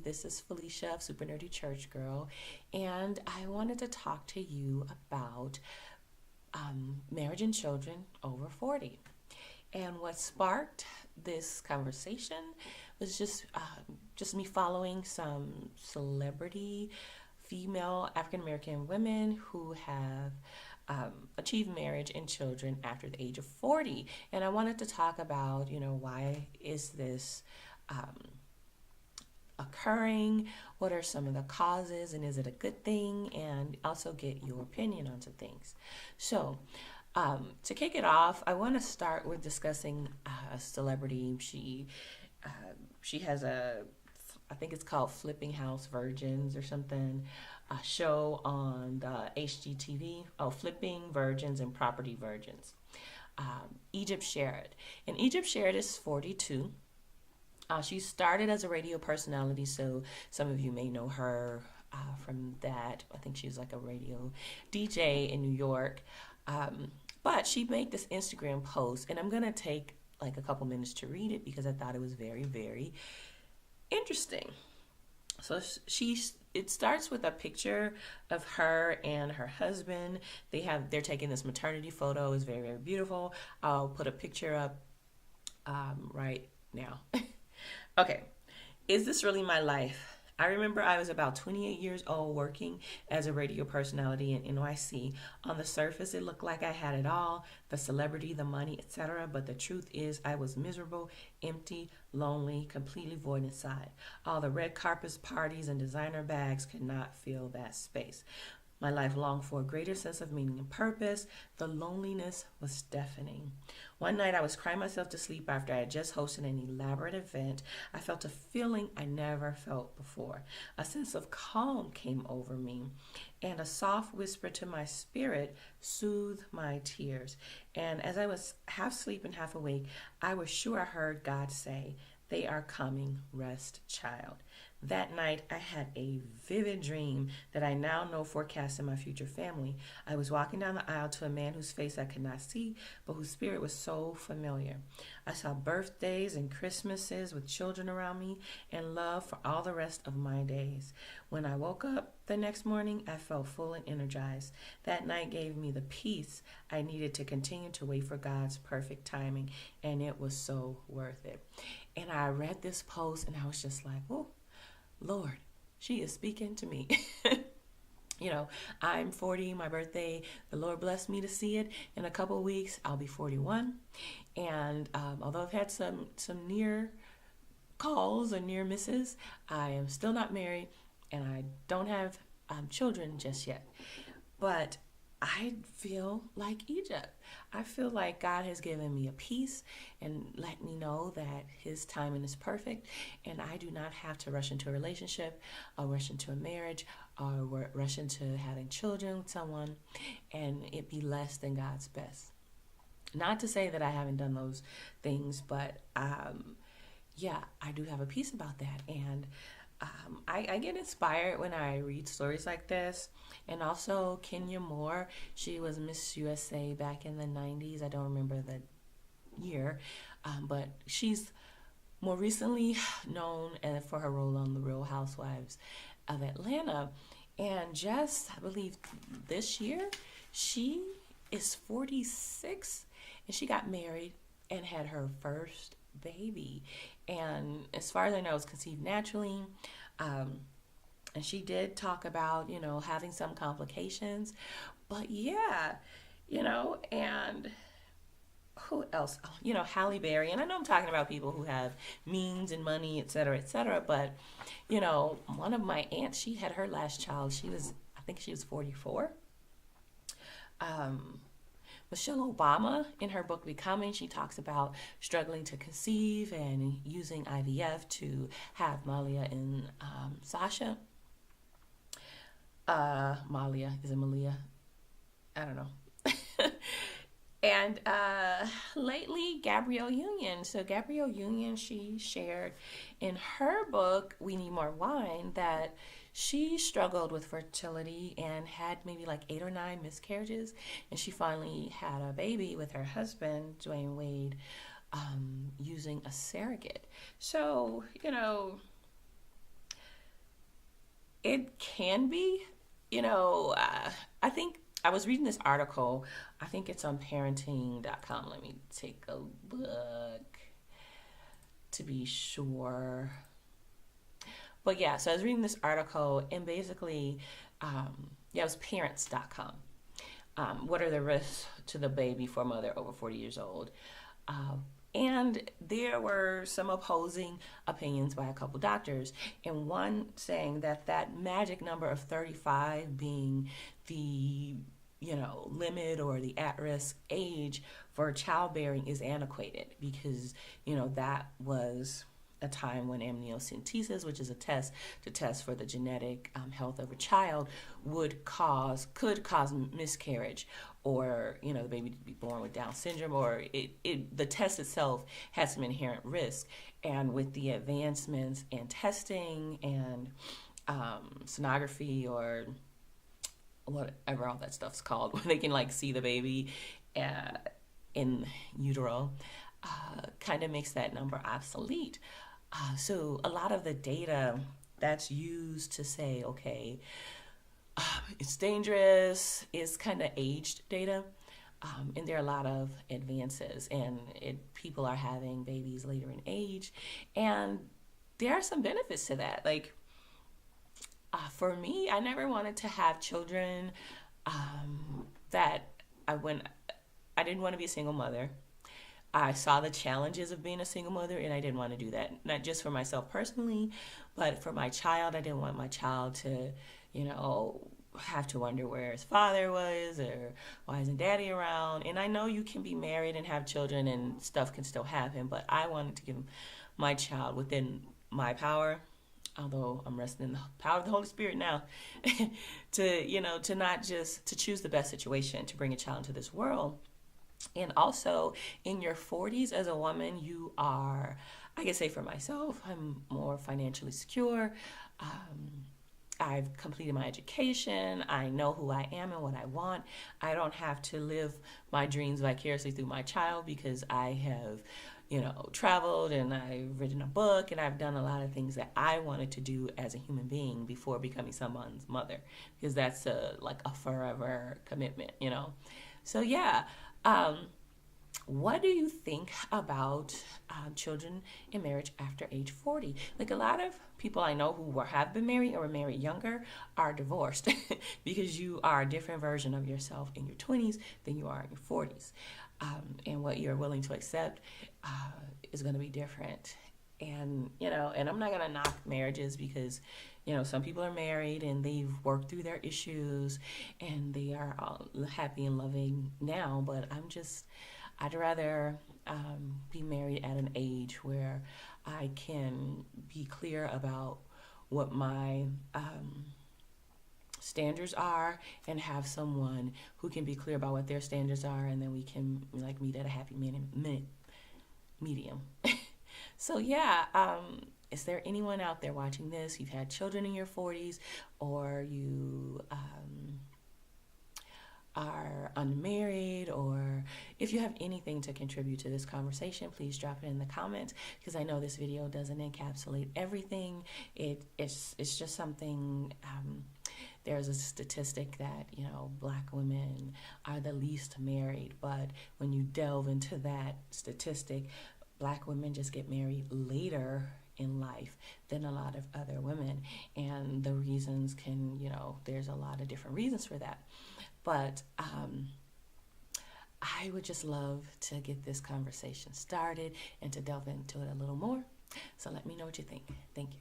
This is Felicia of Super Nerdy Church Girl, and I wanted to talk to you about marriage and children over 40. And what sparked this conversation was just me following some celebrity female African American women who have achieved marriage and children after the age of 40. And I wanted to talk about, why is this occurring? What are some of the causes, and is it a good thing? And also get your opinion onto things. So, to kick it off, I want to start with discussing a celebrity. She has I think it's called Flipping House Virgins or something, a show on the HGTV. Oh, Flipping Virgins and Property Virgins. Egypt Sherrod. And Egypt Sherrod is 42. She started as a radio personality, so some of you may know her from that. I think she was like a radio DJ in New York. But she made this Instagram post, and I'm going to take like a couple minutes to read it because I thought it was very, very interesting. So it starts with a picture of her and her husband. They're taking this maternity photo. It's very, very beautiful. I'll put a picture up right now. Okay. Is this really my life? I remember I was about 28 years old working as a radio personality in NYC. On the surface, it looked like I had it all, the celebrity, the money, etc. But the truth is I was miserable, empty, lonely, completely void inside. All the red carpets, parties, and designer bags could not fill that space. My life longed for a greater sense of meaning and purpose. The loneliness was deafening. One night I was crying myself to sleep after I had just hosted an elaborate event. I felt a feeling I never felt before. A sense of calm came over me, and a soft whisper to my spirit soothed my tears. And as I was half asleep and half awake, I was sure I heard God say, "They are coming, rest, child." That night, I had a vivid dream that I now know forecasted my future family. I was walking down the aisle to a man whose face I could not see, but whose spirit was so familiar. I saw birthdays and Christmases with children around me and love for all the rest of my days. When I woke up the next morning, I felt full and energized. That night gave me the peace I needed to continue to wait for God's perfect timing, and it was so worth it. And I read this post, and I was just like, oh, Lord, she is speaking to me. I'm 40, my birthday, the Lord blessed me to see it. In a couple of weeks, I'll be 41. And although I've had some near calls or near misses, I am still not married, and I don't have children just yet. But I feel like Egypt. I feel like God has given me a peace and let me know that his timing is perfect, and I do not have to rush into a relationship or rush into a marriage or rush into having children with someone and it be less than God's best. Not to say that I haven't done those things, but I do have a peace about that. And I get inspired when I read stories like this. And also Kenya Moore, she was Miss USA back in the 90s. I don't remember the year, but she's more recently known for her role on The Real Housewives of Atlanta. And just, I believe this year, she is 46, and she got married and had her first baby. And as far as I know, it's conceived naturally. And she did talk about, having some complications. But and who else? Halle Berry. And I know I'm talking about people who have means and money, et cetera, et cetera. But, one of my aunts, she had her last child. I think she was 44. Michelle Obama, in her book Becoming, she talks about struggling to conceive and using IVF to have Malia and Sasha. Malia, is it Malia? I don't know. And lately, Gabrielle Union. So Gabrielle Union, she shared in her book, We Need More Wine, that she struggled with fertility and had maybe like 8 or 9 miscarriages. And she finally had a baby with her husband, Dwayne Wade, using a surrogate. So, it can be, I think I was reading this article. I think it's on parenting.com. Let me take a look to be sure. But yeah, so I was reading this article, and basically, it was parents.com. What are the risks to the baby for a mother over 40 years old? And there were some opposing opinions by a couple doctors, and one saying that magic number of 35 being the limit or the at-risk age for childbearing is antiquated, because that was a time when amniocentesis, which is a test to test for the genetic health of a child, could cause miscarriage, or the baby to be born with Down syndrome, or the test itself has some inherent risk. And with the advancements in testing and sonography, or whatever all that stuff's called, when they can see the baby in utero, kind of makes that number obsolete. So a lot of the data that's used to say, okay, it's dangerous, is kind of aged data. And there are a lot of advances, and people are having babies later in age. And there are some benefits to that. For me, I never wanted to have children that I didn't want to be a single mother. I saw the challenges of being a single mother, and I didn't want to do that. Not just for myself personally, but for my child. I didn't want my child to, have to wonder where his father was, or why isn't daddy around. And I know you can be married and have children and stuff can still happen, but I wanted to give my child within my power, although I'm resting in the power of the Holy Spirit now, to not just to choose the best situation to bring a child into this world. And also, in your 40s as a woman, you are, I can say for myself, I'm more financially secure. I've completed my education. I know who I am and what I want. I don't have to live my dreams vicariously through my child, because I have, traveled, and I've written a book, and I've done a lot of things that I wanted to do as a human being before becoming someone's mother, because that's a forever commitment, So yeah. What do you think about children in marriage after age 40? A lot of people I know who have been married or were married younger are divorced because you are a different version of yourself in your 20s than you are in your 40s. And what you're willing to accept is going to be different. And, and I'm not going to knock marriages, because, some people are married and they've worked through their issues and they are all happy and loving now. But I'd rather be married at an age where I can be clear about what my standards are, and have someone who can be clear about what their standards are, and then we can meet at a happy medium. So yeah, is there anyone out there watching this? You've had children in your 40s, or you are unmarried, or if you have anything to contribute to this conversation, please drop it in the comments, because I know this video doesn't encapsulate everything. It's just something. There's a statistic that Black women are the least married, but when you delve into that statistic, Black women just get married later in life than a lot of other women. And the reasons there's a lot of different reasons for that. But I would just love to get this conversation started and to delve into it a little more. So let me know what you think. Thank you.